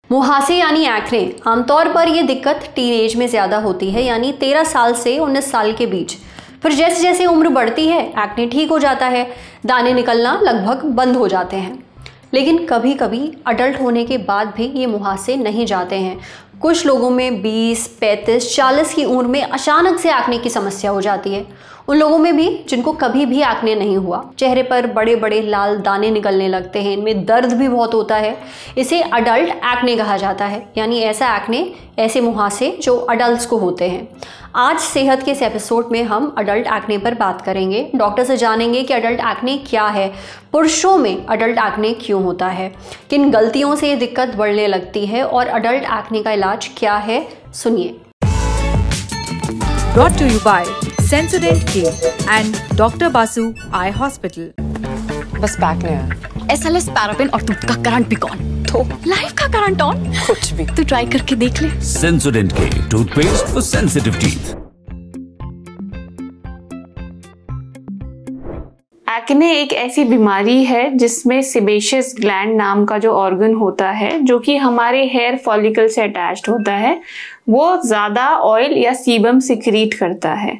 मुहासे यानी एक्ने, आमतौर पर यह दिक्कत टीनेज में ज़्यादा होती है, यानी 13 साल से 19 साल के बीच। फिर जैसे जैसे उम्र बढ़ती है एक्ने ठीक हो जाता है, दाने निकलना लगभग बंद हो जाते हैं। लेकिन कभी कभी अडल्ट होने के बाद भी ये मुहासे नहीं जाते हैं। कुछ लोगों में 20, 35, 40 की उम्र में अचानक से एक्ने की समस्या हो जाती है। उन लोगों में भी जिनको कभी भी एक्ने नहीं हुआ, चेहरे पर बड़े बड़े लाल दाने निकलने लगते हैं, इनमें दर्द भी बहुत होता है। इसे अडल्ट एक्ने कहा जाता है, यानी ऐसा एक्ने, ऐसे मुहासे जो अडल्ट्स को होते हैं। आज सेहत के इस एपिसोड में हम अडल्ट एक्ने पर बात करेंगे। डॉक्टर से जानेंगे कि अडल्ट एक्ने क्या है, पुरुषों में अडल्ट एक्ने क्यों होता है, किन गलतियों से ये दिक्कत बढ़ने लगती है और अडल्ट एक्ने का इलाज क्या है। सुनिए। Brought to you by Sensodyne K and Dr. Basu Eye Hospital. बस बैक नहीं आया। SLS पैराबेन और दूध का करंट भी कौन, तो लाइफ का करंट ऑन, कुछ भी तो ट्राई करके देख ले। Sensodyne K toothpaste for sensitive teeth. Acne एक ऐसी बीमारी है जिसमें सेबेशियस ग्लैंड नाम का जो ऑर्गन होता है, जो कि हमारे हेयर फॉलिकल से अटैच्ड होता है, वो ज़्यादा ऑयल या सीबम सिक्रीट करता है,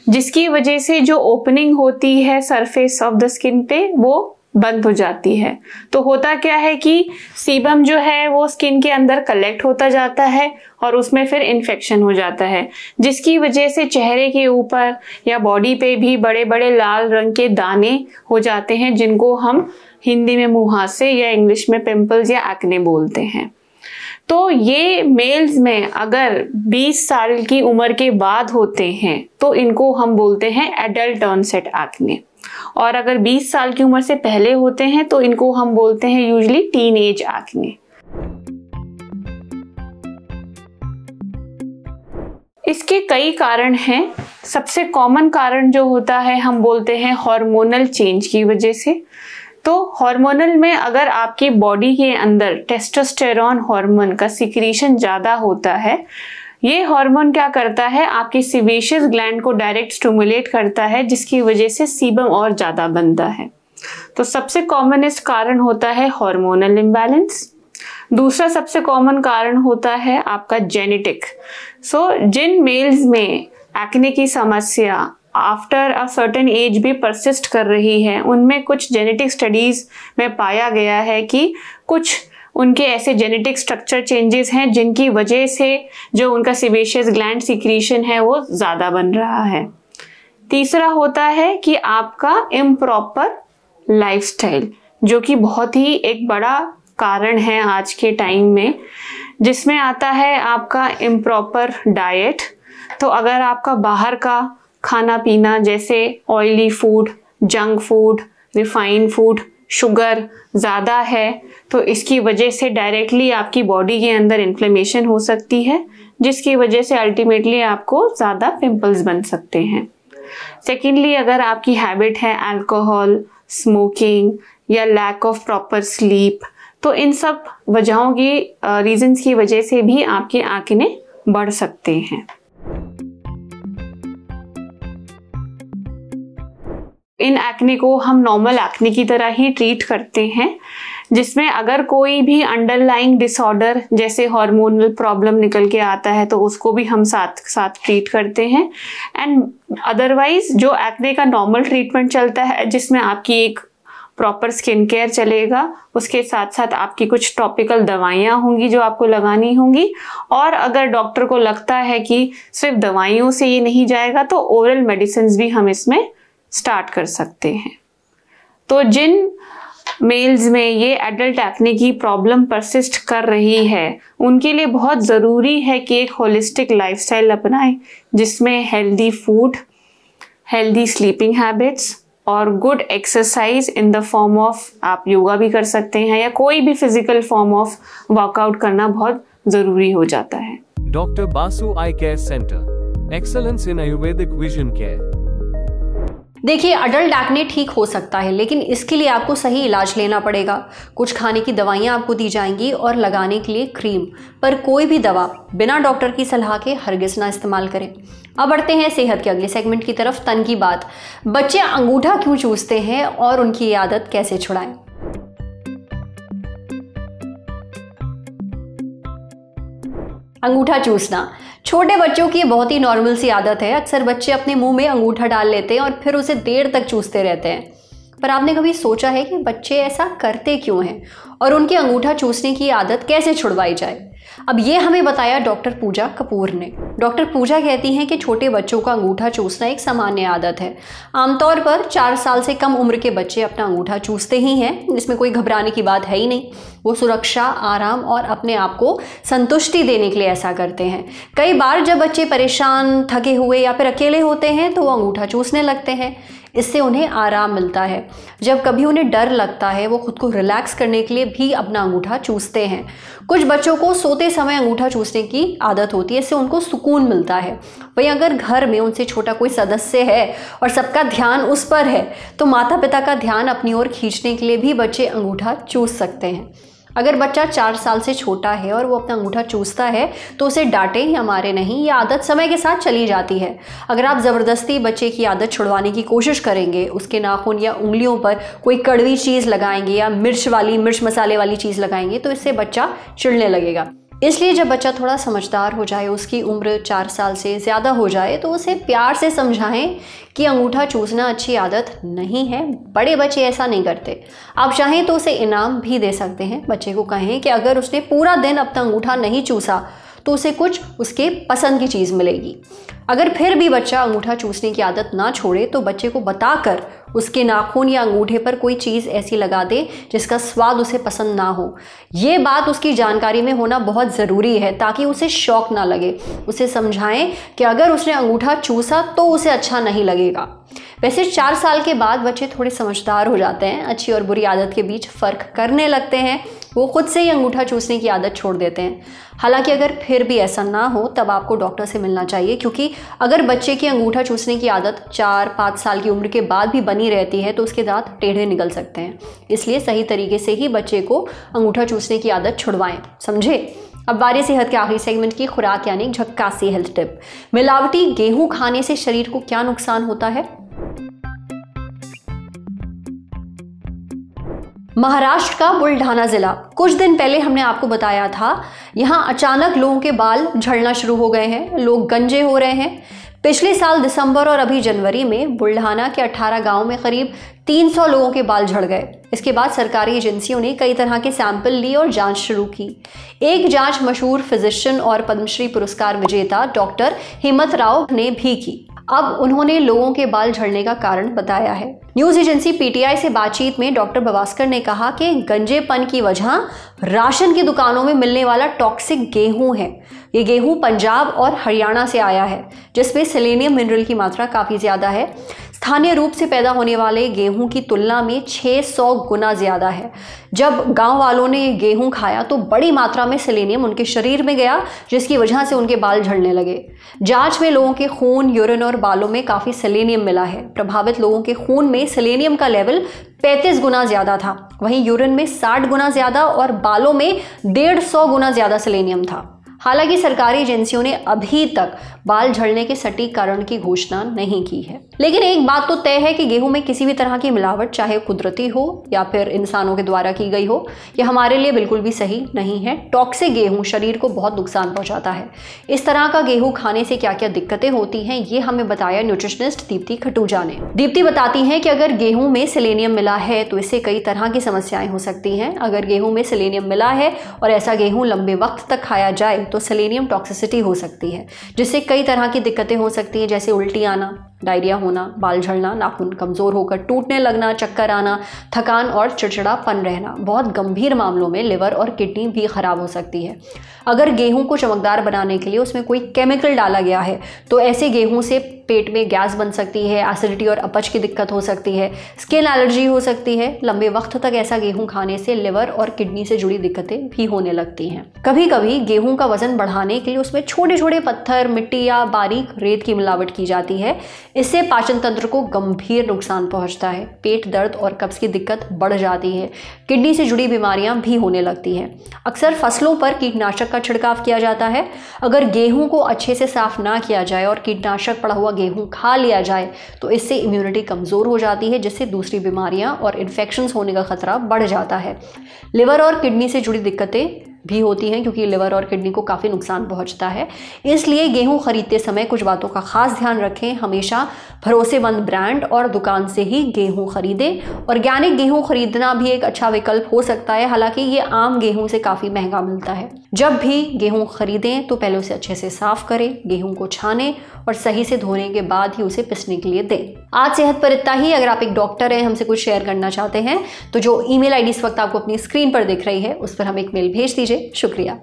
जिसकी वजह से जो ओपनिंग होती है सरफेस ऑफ द स्किन पे वो बंद हो जाती है। तो होता क्या है कि सीबम जो है वो स्किन के अंदर कलेक्ट होता जाता है और उसमें फिर इन्फेक्शन हो जाता है, जिसकी वजह से चेहरे के ऊपर या बॉडी पे भी बड़े बड़े लाल रंग के दाने हो जाते हैं, जिनको हम हिंदी में मुहासे या इंग्लिश में पिंपल्स या एक्ने बोलते हैं। तो ये मेल्स में अगर 20 साल की उम्र के बाद होते हैं तो इनको हम बोलते हैं एडल्ट ऑनसेट एक्ने, और अगर 20 साल की उम्र से पहले होते हैं तो इनको हम बोलते हैं यूजुअली टीन एज एक्ने। इसके कई कारण हैं। सबसे कॉमन कारण जो होता है हम बोलते हैं हार्मोनल चेंज की वजह से। तो हार्मोनल में अगर आपकी बॉडी के अंदर टेस्टोस्टेरोन हार्मोन का सिक्रीशन ज़्यादा होता है, ये हार्मोन क्या करता है, आपकी सेबेशियस ग्लैंड को डायरेक्ट स्टिमुलेट करता है, जिसकी वजह से सीबम और ज़्यादा बनता है। तो सबसे कॉमनेस्ट कारण होता है हार्मोनल इम्बैलेंस। दूसरा सबसे कॉमन कारण होता है आपका जेनेटिक। जिन मेल्स में एक्ने की समस्या आफ्टर अ सर्टेन एज भी परसिस्ट कर रही है, उनमें कुछ जेनेटिक स्टडीज में पाया गया है कि कुछ उनके ऐसे जेनेटिक स्ट्रक्चर चेंजेस हैं जिनकी वजह से जो उनका सेबेशियस ग्लैंड सिक्रीशन है वो ज़्यादा बन रहा है। तीसरा होता है कि आपका इम्प्रॉपर लाइफस्टाइल, जो कि बहुत ही एक बड़ा कारण है आज के टाइम में, जिसमें आता है आपका इम्प्रॉपर डाइट। तो अगर आपका बाहर का खाना पीना जैसे oily food, junk food, refined food, sugar ज़्यादा है, तो इसकी वजह से डायरेक्टली आपकी बॉडी के अंदर इन्फ्लेमेशन हो सकती है, जिसकी वजह से अल्टीमेटली आपको ज़्यादा पिंपल्स बन सकते हैं। सेकेंडली, अगर आपकी हैबिट है अल्कोहल, स्मोकिंग या लैक ऑफ प्रॉपर स्लीप, तो इन सब वजहों की रीजंस की वजह से भी आपके एक्ने बढ़ सकते हैं। इन एक्ने को हम नॉर्मल एक्ने की तरह ही ट्रीट करते हैं, जिसमें अगर कोई भी अंडरलाइंग डिसऑर्डर जैसे हार्मोनल प्रॉब्लम निकल के आता है तो उसको भी हम साथ साथ ट्रीट करते हैं। एंड अदरवाइज जो एक्ने का नॉर्मल ट्रीटमेंट चलता है, जिसमें आपकी एक प्रॉपर स्किन केयर चलेगा, उसके साथ साथ आपकी कुछ टॉपिकल दवाइयाँ होंगी जो आपको लगानी होंगी, और अगर डॉक्टर को लगता है कि सिर्फ दवाइयों से ये नहीं जाएगा तो ओरल मेडिसिन भी हम इसमें स्टार्ट कर सकते हैं। तो जिन मेल्स में ये एडल्ट एक्ने की प्रॉब्लम परसिस्ट कर रही है, उनके लिए बहुत ज़रूरी है कि एक होलिस्टिक लाइफस्टाइल अपनाएं, जिसमें healthy food, healthy sleeping habits और good exercise in the form of, आप योगा भी कर सकते हैं या कोई भी फिजिकल फॉर्म ऑफ वर्कआउट करना बहुत ज़रूरी हो जाता है। डॉक्टर बासु आई केयर सेंटर, एक्सेलेंस इन आयुर्वेदिक विजन केयर। देखिए, अडल्ट एक्ने ठीक हो सकता है, लेकिन इसके लिए आपको सही इलाज लेना पड़ेगा। कुछ खाने की दवाइयाँ आपको दी जाएंगी और लगाने के लिए क्रीम, पर कोई भी दवा बिना डॉक्टर की सलाह के हरगिज़ ना इस्तेमाल करें। अब बढ़ते हैं सेहत के अगले सेगमेंट की तरफ, तन की बात। बच्चे अंगूठा क्यों चूसते हैं और उनकी आदत कैसे छुड़ाएं? अंगूठा चूसना छोटे बच्चों की बहुत ही नॉर्मल सी आदत है। अक्सर बच्चे अपने मुंह में अंगूठा डाल लेते हैं और फिर उसे देर तक चूसते रहते हैं। पर आपने कभी सोचा है कि बच्चे ऐसा करते क्यों हैं और उनकी अंगूठा चूसने की आदत कैसे छुड़वाई जाए? अब ये हमें बताया डॉक्टर पूजा कपूर ने। डॉक्टर पूजा कहती हैं कि छोटे बच्चों का अंगूठा चूसना एक सामान्य आदत है। आमतौर पर 4 साल से कम उम्र के बच्चे अपना अंगूठा चूसते ही हैं, इसमें कोई घबराने की बात है ही नहीं। वो सुरक्षा, आराम और अपने आप को संतुष्टि देने के लिए ऐसा करते हैं। कई बार जब बच्चे परेशान, थके हुए या फिर अकेले होते हैं तो वो अंगूठा चूसने लगते हैं। इससे उन्हें आराम मिलता है। जब कभी उन्हें डर लगता है वो खुद को रिलैक्स करने के लिए भी अपना अंगूठा चूसते हैं। कुछ बच्चों को सोते समय अंगूठा चूसने की आदत होती है, इससे उनको सुकून मिलता है। वहीं अगर घर में उनसे छोटा कोई सदस्य है और सबका ध्यान उस पर है तो माता पिता का ध्यान अपनी ओर खींचने के लिए भी बच्चे अंगूठा चूस सकते हैं। अगर बच्चा 4 साल से छोटा है और वो अपना अंगूठा चूसता है तो उसे डांटें या मारे नहीं, ये आदत समय के साथ चली जाती है। अगर आप ज़बरदस्ती बच्चे की आदत छुड़वाने की कोशिश करेंगे, उसके नाखून या उंगलियों पर कोई कड़वी चीज़ लगाएंगे या मिर्च मसाले वाली चीज़ लगाएंगे तो इससे बच्चा चिढ़ने लगेगा। इसलिए जब बच्चा थोड़ा समझदार हो जाए, उसकी उम्र 4 साल से ज़्यादा हो जाए तो उसे प्यार से समझाएं कि अंगूठा चूसना अच्छी आदत नहीं है। बड़े बच्चे ऐसा नहीं करते। आप चाहें तो उसे इनाम भी दे सकते हैं। बच्चे को कहें कि अगर उसने पूरा दिन अपना अंगूठा नहीं चूसा तो उसे कुछ उसके पसंद की चीज़ मिलेगी। अगर फिर भी बच्चा अंगूठा चूसने की आदत ना छोड़े तो बच्चे को बताकर उसके नाखून या अंगूठे पर कोई चीज़ ऐसी लगा दे जिसका स्वाद उसे पसंद ना हो। ये बात उसकी जानकारी में होना बहुत ज़रूरी है ताकि उसे शौक ना लगे। उसे समझाएं कि अगर उसने अंगूठा चूसा तो उसे अच्छा नहीं लगेगा। वैसे 4 साल के बाद बच्चे थोड़े समझदार हो जाते हैं, अच्छी और बुरी आदत के बीच फ़र्क करने लगते हैं। वो खुद से ही अंगूठा चूसने की आदत छोड़ देते हैं। हालांकि अगर फिर भी ऐसा ना हो तब आपको डॉक्टर से मिलना चाहिए, क्योंकि अगर बच्चे की अंगूठा चूसने की आदत 4-5 साल की उम्र के बाद भी बनी रहती है तो उसके दांत टेढ़े निकल सकते हैं। इसलिए सही तरीके से ही बच्चे को अंगूठा चूसने की आदत छुड़वाएं, समझे? अब बारी सेहत के आखिरी सेगमेंट की खुराक यानी झक्कासी हेल्थ टिप। मिलावटी गेहूं खाने से शरीर को क्या नुकसान होता है? महाराष्ट्र का बुलढाना जिला, कुछ दिन पहले हमने आपको बताया था, यहाँ अचानक लोगों के बाल झड़ना शुरू हो गए हैं, लोग गंजे हो रहे हैं। पिछले साल दिसंबर और अभी जनवरी में बुल्ढाना के 18 गांव में करीब 300 लोगों के बाल झड़ गए। इसके बाद सरकारी एजेंसियों ने कई तरह के सैंपल लिए और जांच शुरू की। एक जांच मशहूर फिजिशियन और पद्मश्री पुरस्कार विजेता डॉक्टर हिम्मत राव ने भी की। अब उन्होंने लोगों के बाल झड़ने का कारण बताया है। न्यूज एजेंसी पीटीआई से बातचीत में डॉक्टर बवास्कर ने कहा कि गंजेपन की वजह राशन की दुकानों में मिलने वाला टॉक्सिक गेहूं है। ये गेहूं पंजाब और हरियाणा से आया है, जिसमें सेलेनियम मिनरल की मात्रा काफ़ी ज़्यादा है। स्थानीय रूप से पैदा होने वाले गेहूं की तुलना में 600 गुना ज़्यादा है। जब गांव वालों ने ये गेहूं खाया तो बड़ी मात्रा में सेलेनियम उनके शरीर में गया, जिसकी वजह से उनके बाल झड़ने लगे। जांच में लोगों के खून, यूरिन और बालों में काफ़ी सेलेनियम मिला है। प्रभावित लोगों के खून में सेलेनियम का लेवल 35 गुना ज़्यादा था, वहीं यूरिन में 60 गुना ज़्यादा और बालों में 150 गुना ज़्यादा सेलेनियम था। हालांकि सरकारी एजेंसियों ने अभी तक बाल झड़ने के सटीक कारण की घोषणा नहीं की है। लेकिन एक बात तो तय है कि गेहूं में किसी भी तरह की मिलावट, चाहे कुदरती हो या फिर इंसानों के द्वारा की गई हो, यह हमारे लिए बिल्कुल भी सही नहीं है। टॉक्सिक गेहूं शरीर को बहुत नुकसान पहुंचाता है। इस तरह का गेहूं खाने से क्या क्या दिक्कतें होती हैं, ये हमें बताया न्यूट्रिशनिस्ट दीप्ति खटूजा ने। दीप्ति बताती हैं कि अगर गेहूं में सेलेनियम मिला है तो इससे कई तरह की समस्याएं हो सकती हैं। अगर गेहूं में सेलेनियम मिला है और ऐसा गेहूं लंबे वक्त तक खाया जाए तो सेलेनियम टॉक्सिसिटी हो सकती है, जिससे कई तरह की दिक्कतें हो सकती हैं, जैसे उल्टी आना, डायरिया होना, बाल झड़ना, नाखून कमजोर होकर टूटने लगना, चक्कर आना, थकान और चिड़चिड़ापन रहना। बहुत गंभीर मामलों में लिवर और किडनी भी खराब हो सकती है। अगर गेहूं को चमकदार बनाने के लिए उसमें कोई केमिकल डाला गया है तो ऐसे गेहूं से पेट में गैस बन सकती है, एसिडिटी और अपच की दिक्कत हो सकती है, स्किन एलर्जी हो सकती है। लंबे वक्त तक ऐसा गेहूं खाने से लिवर और किडनी से जुड़ी दिक्कतें भी होने लगती हैं। कभी कभी गेहूं का वजन बढ़ाने के लिए उसमें छोटे छोटे पत्थर, मिट्टी या बारीक रेत की मिलावट की जाती है। इससे पाचन तंत्र को गंभीर नुकसान पहुंचता है, पेट दर्द और कब्ज की दिक्कत बढ़ जाती है, किडनी से जुड़ी बीमारियां भी होने लगती हैं। अक्सर फसलों पर कीटनाशक का छिड़काव किया जाता है। अगर गेहूं को अच्छे से साफ ना किया जाए और कीटनाशक पड़ा हुआ गेहूं खा लिया जाए तो इससे इम्यूनिटी कमजोर हो जाती है, जिससे दूसरी बीमारियां और इन्फेक्शंस होने का खतरा बढ़ जाता है। लिवर और किडनी से जुड़ी दिक्कतें भी होती हैं, क्योंकि लिवर और किडनी को काफ़ी नुकसान पहुंचता है। इसलिए गेहूं खरीदते समय कुछ बातों का खास ध्यान रखें। हमेशा भरोसेमंद ब्रांड और दुकान से ही गेहूं खरीदें। ऑर्गेनिक गेहूं खरीदना भी एक अच्छा विकल्प हो सकता है, हालांकि ये आम गेहूं से काफ़ी महंगा मिलता है। जब भी गेहूं खरीदें तो पहले उसे अच्छे से साफ करें, गेहूं को छानें और सही से धोने के बाद ही उसे पिसने के लिए दें। आज सेहत पर इतना ही। अगर आप एक डॉक्टर हैं, हमसे कुछ शेयर करना चाहते हैं तो जो ईमेल आईडी इस वक्त आपको अपनी स्क्रीन पर दिख रही है उस पर हमें एक मेल भेज दीजिए। शुक्रिया।